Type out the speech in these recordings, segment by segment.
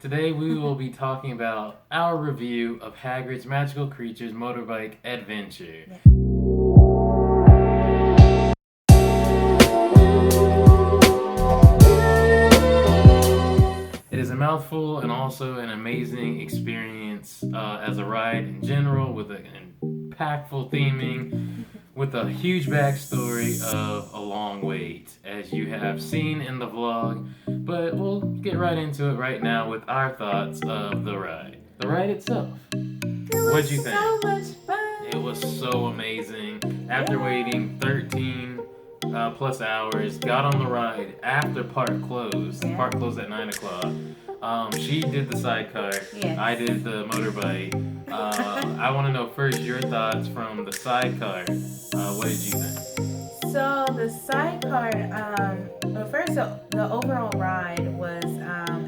Today we will be talking about our review of Hagrid's Magical Creatures Motorbike Adventure. It is a mouthful and also an amazing experience as a ride in general, with an impactful theming, with a huge backstory of a long wait, as you have seen in the vlog. But we'll get right into it right now with our thoughts of the ride. The ride itself. What'd you think? So much fun. It was so amazing. After waiting 13 plus hours, got on the ride after park closed. Yeah. Park closed at 9 o'clock. She did the sidecar. Yes. I did the motorbike. I want to know first your thoughts from the sidecar. What did you think? So the sidecar, well, first the overall ride was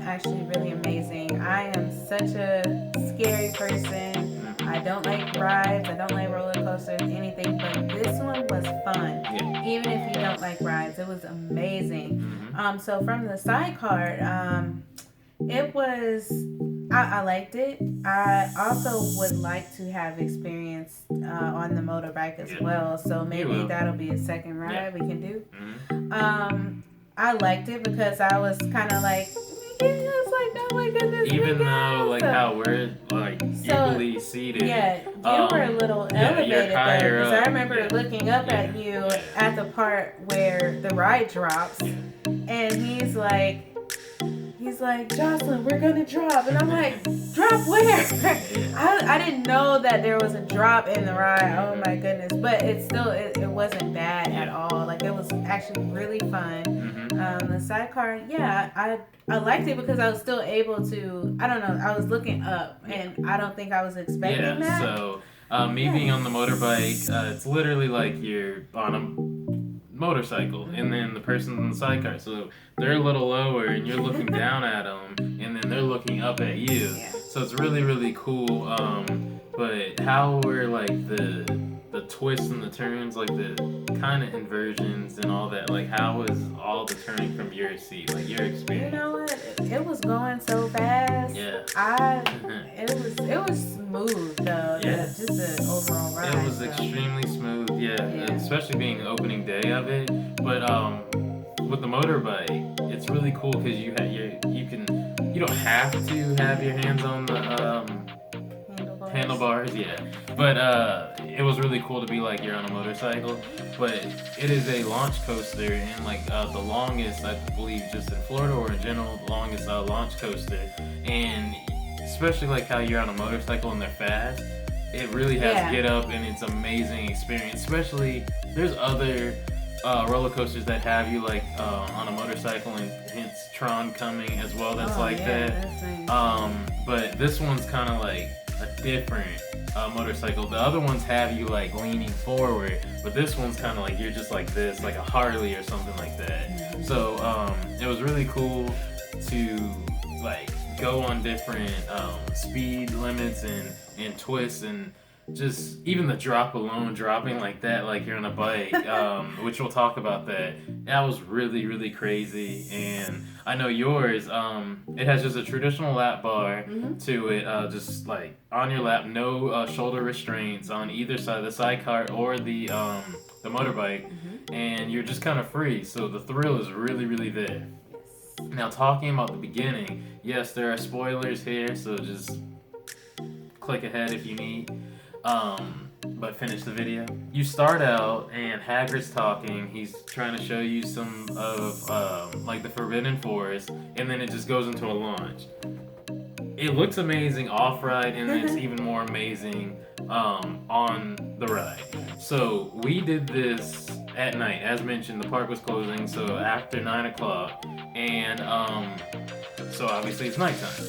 actually really amazing. I am such a scary person. I don't like rides. I don't like roller coasters, anything. But this one was fun. Yeah. Even if you don't like rides, it was amazing. Mm-hmm. So from the sidecar, it was. I liked it. I also would like to have experience on the motorbike as well. So maybe that'll be a second ride we can do. Mm-hmm. I liked it because I was kind of like, oh my goodness. Even though like how we're like equally seated. Yeah, you were a little elevated there, because I remember looking up at you at the part where the ride drops, and he's like, Jocelyn, we're gonna drop, and I'm like, drop where? I didn't know that there was a drop in the ride. Oh my goodness! But it wasn't bad at all. Like, it was actually really fun. The sidecar, I liked it because I was still able to. I don't know. I was looking up, and I don't think I was expecting that. So me being on the motorbike, it's literally like you're on a motorcycle, and then the person's in the sidecar, so they're a little lower and you're looking down at them, and then they're looking up at you. So it's really, really cool. But how were like the twists and the turns, like the kind of inversions and all that, like how was all the turning from your seat, like your experience? You know what, it was going so fast. It was smooth though. Just the overall ride, it was extremely smooth. Especially being opening day of it. But with the motorbike, it's really cool because you don't have to have your hands on the handlebars, but it was really cool to be like you're on a motorcycle. But it is a launch coaster, and like the longest, I believe, just in Florida or in general, the longest launch coaster. And especially like how you're on a motorcycle and they're fast, it really has get up, and it's amazing experience. Especially there's other roller coasters that have you like on a motorcycle, and hence Tron coming as well. That's that. That's nice. But this one's kind of like a different motorcycle. The other ones have you like leaning forward, but this one's kind of like you're just like this, like a Harley or something like that. So it was really cool to like go on different speed limits and twists, and just even the drop alone, dropping like that, like you're on a bike, which we'll talk about that. That was really, really crazy. And I know yours, it has just a traditional lap bar to it, just like on your lap, no shoulder restraints on either side, the sidecar or the motorbike, and you're just kind of free. So the thrill is really, really there. Now, talking about the beginning, yes, there are spoilers here, so just click ahead if you need. But finish the video. You start out and Hagrid's talking. He's trying to show you some of like the Forbidden Forest, and then it just goes into a launch. It looks amazing off-ride, and it's even more amazing on the ride. So we did this at night. As mentioned, the park was closing, so after 9 o'clock, and so obviously it's nighttime.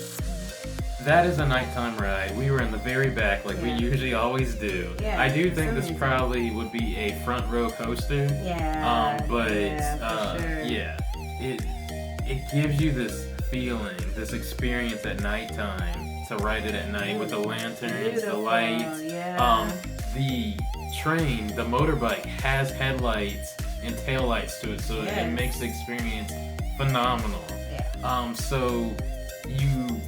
That is a nighttime ride. We were in the very back, like we usually always do. I do think this probably would be a front row coaster. It gives you this feeling, this experience at nighttime, to ride it at night with the lanterns, the lights. The train, the motorbike, has headlights and taillights to it, so it makes the experience phenomenal. So you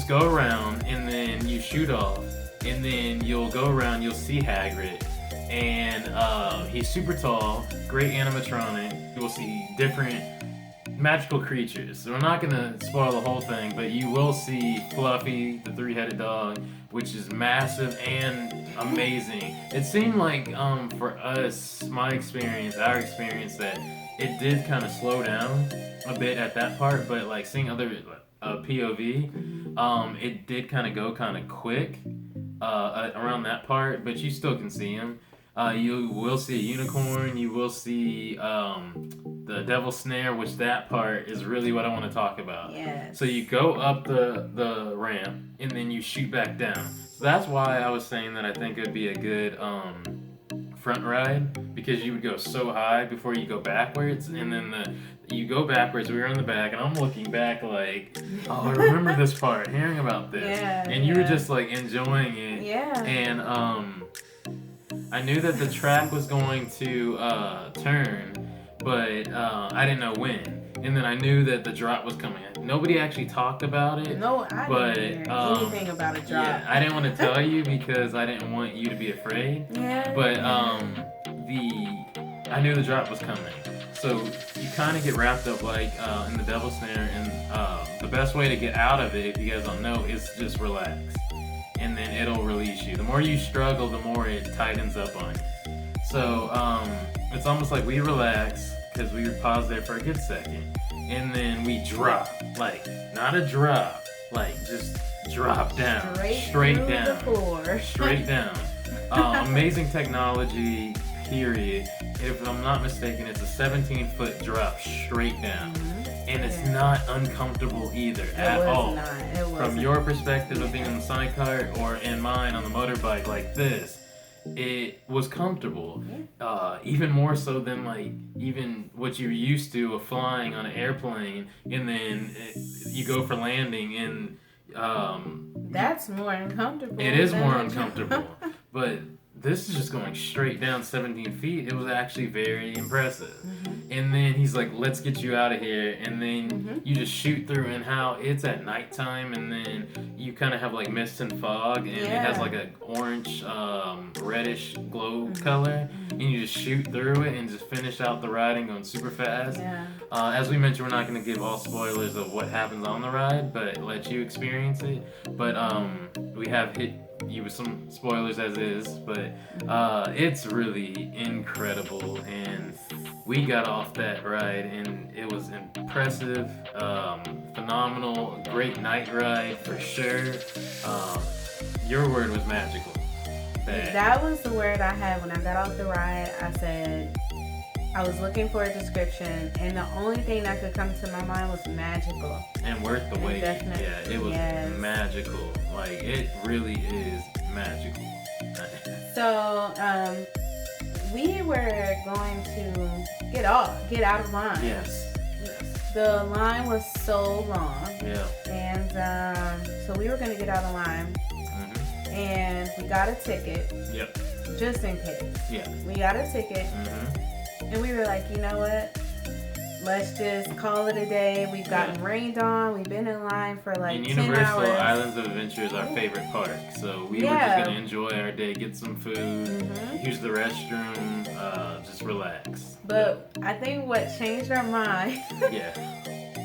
just go around and then you shoot off, and then you'll go around, you'll see Hagrid, and he's super tall, great animatronic. You will see different magical creatures. So we're not gonna spoil the whole thing, but you will see Fluffy, the three-headed dog, which is massive and amazing. It seemed like for us, our experience, that it did kind of slow down a bit at that part, but like seeing other POV, it did kind of go kind of quick around that part, but you still can see him. You will see a unicorn. You will see the Devil's Snare, which that part is really what I want to talk about. Yes. So you go up the ramp, and then you shoot back down. So that's why I was saying that I think it would be a good front ride, because you would go so high before you go backwards, and then you go backwards. We were on the back, and I'm looking back like, oh, I remember this part, hearing about this, and you were just like enjoying it. Yeah. And I knew that the track was going to turn, but I didn't know when. And then I knew that the drop was coming. Nobody actually talked about it. No, I didn't hear anything about a drop. Yeah, I didn't want to tell you because I didn't want you to be afraid. Yeah. But I knew the drop was coming. So you kind of get wrapped up like in the Devil's Snare, and the best way to get out of it, if you guys don't know, is just relax. And then it'll release you. The more you struggle, the more it tightens up on you. So it's almost like we relax, because we would pause there for a good second, and then we drop, like not a drop, like just drop down, straight down, the floor. Straight down. Amazing technology, period. If I'm not mistaken, it's a 17-foot drop straight down. And it's not uncomfortable either at all. It wasn't. From your perspective of being on the sidecart, or in mine on the motorbike like this, it was comfortable. Even more so than like even what you're used to of flying on an airplane, and then you go for landing, and that's more uncomfortable. It is more uncomfortable, but this is just going straight down 17 feet. It was actually very impressive. And then he's like, let's get you out of here. And then you just shoot through, and how it's at nighttime, and then you kind of have like mist and fog, and it has like an orange, reddish glow color. And you just shoot through it and just finish out the ride and going super fast. As we mentioned, we're not going to give all spoilers of what happens on the ride, but let you experience it. But we have hit you with some spoilers as is, but it's really incredible, and we got off that ride, and it was impressive, phenomenal, great night ride for sure. Your word was magical. That was the word I had when I got off the ride. I said, I was looking for a description, and the only thing that could come to my mind was magical. And worth the wait. Definitely. Yeah, it was magical. Like, it really is magical. So, we were going to get out of line. Yes. The line was so long. Yeah. And so we were going to get out of line. And we got a ticket. Yep. Just in case. Yeah. We got a ticket. And we were like, you know what? Let's just call it a day. We've gotten rained on. We've been in line for like 10 hours. And Universal Islands of Adventure is our favorite park. So we were just going to enjoy our day, get some food, use the restroom, just relax. But I think what changed our mind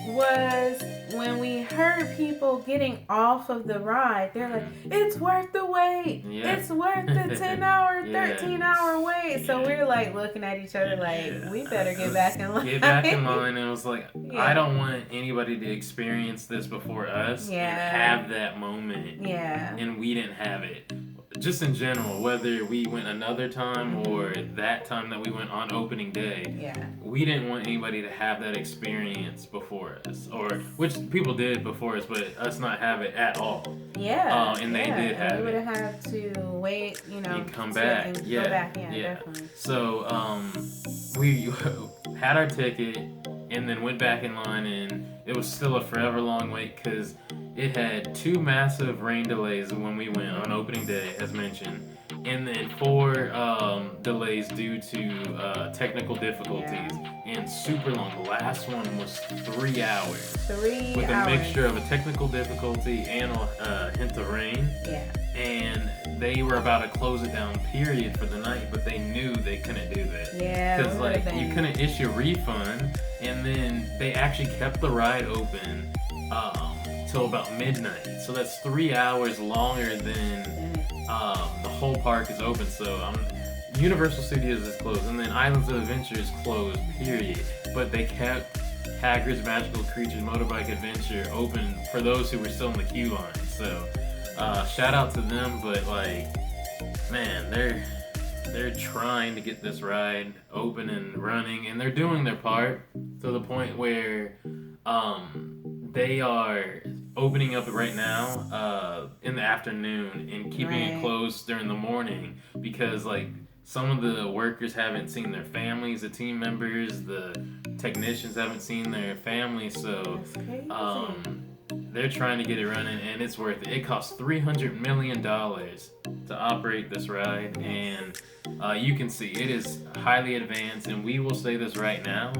was when we heard people getting off of the ride. They're like, it's worth the wait. It's worth the 10-hour, 13-hour wait. So we were like looking at each other like, we better get back in line. Get back in line. And it was like, I don't want anybody to experience this before us and have that moment. And we didn't have it. Just in general, whether we went another time or that time that we went on opening day, we didn't want anybody to have that experience before us, or which people did before us, but us not have it at all. And they did have it. We would have to wait, and come back. And go back. Definitely. So we had our ticket and then went back in line, and it was still a forever long wait because it had 2 massive rain delays when we went on opening day, as mentioned. and then 4 delays due to technical difficulties, and super long. The last one was 3 hours. 3 with hours. a mixture of a technical difficulty and a hint of rain. Yeah. And they were about to close it down, period, for the night, but they knew they couldn't do that. Yeah. Because like you couldn't issue a refund, and then they actually kept the ride open till about midnight. So that's 3 hours longer than the whole park is open. So Universal Studios is closed, and then Islands of Adventure is closed, period. But they kept Hagrid's Magical Creatures Motorbike Adventure open for those who were still in the queue line. So shout out to them, but like, man, they're trying to get this ride open and running, and they're doing their part to the point where they are opening up right now in the afternoon and keeping it closed during the morning, because like some of the workers haven't seen their families, the team members, the technicians haven't seen their families, so they're trying to get it running, and it's worth it. It costs $300 million to operate this ride, and you can see it is highly advanced, and we will say this right now,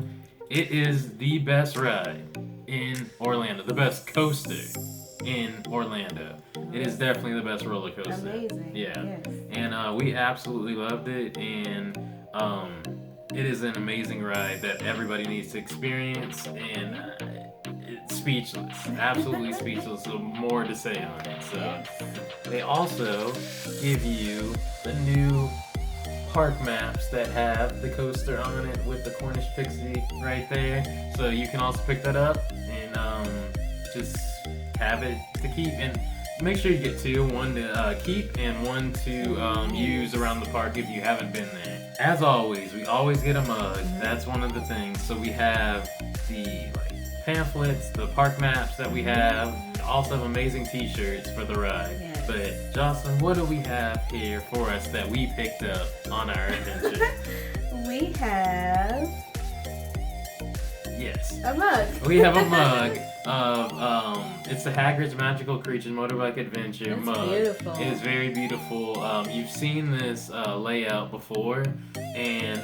it is the best ride in Orlando, the best coaster in Orlando. It is definitely the best roller coaster. Amazing. Yeah. Yes. And we absolutely loved it, and it is an amazing ride that everybody needs to experience, and it's speechless, absolutely speechless. So more to say on it. So they also give you the new park maps that have the coaster on it with the Cornish Pixie right there. So you can also pick that up and just have it to keep, and make sure you get 2, one to keep and one to use around the park if you haven't been there. As always, we always get a mug. That's one of the things. So we have the pamphlets, the park maps that we have. We also have amazing t-shirts for the ride. Yes. But Jocelyn, what do we have here for us that we picked up on our adventure? We have a mug. We have a mug of it's the Hagrid's Magical Creatures Motorbike Adventure mug. Beautiful. It is very beautiful. You've seen this layout before, and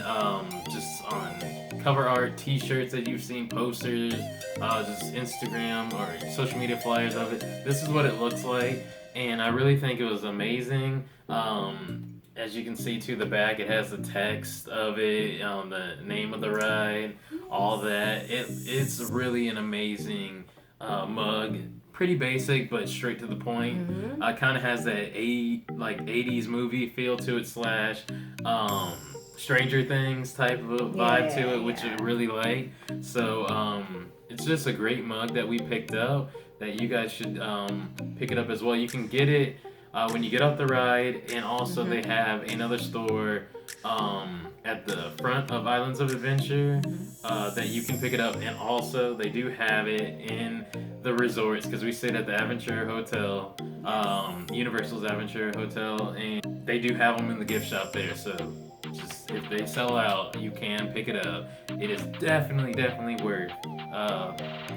just on cover art, t-shirts that you've seen, posters, just Instagram or social media flyers of it. This is what it looks like, and I really think it was amazing. As you can see to the back, it has the text of it, the name of the ride, all that. It's really an amazing mug. Pretty basic, but straight to the point. Kind of has that 80s movie feel to it, / Stranger Things type of vibe to it, which I really like. So it's just a great mug that we picked up that you guys should pick it up as well. You can get it when you get off the ride, and also they have another store at the front of Islands of Adventure that you can pick it up, and also they do have it in the resorts, because we stayed at the Aventure Hotel, Universal's Aventure Hotel, and they do have them in the gift shop there. So just if they sell out, you can pick it up. It is definitely worth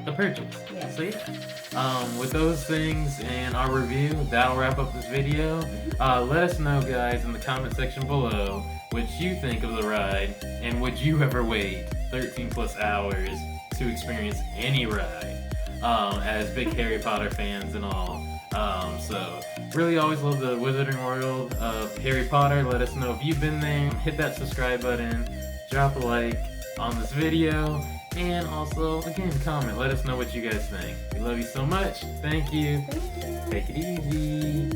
the purchase. So yeah, with those things and our review, that'll wrap up this video. Let us know, guys, in the comment section below what you think of the ride, and would you ever wait 13+ hours to experience any ride, as big Harry Potter fans and all. So really always love the Wizarding World of Harry Potter. Let us know if you've been there. Hit that subscribe button, drop a like on this video, and also, again, comment. Let us know what you guys think. We love you so much. Thank you. Take it easy.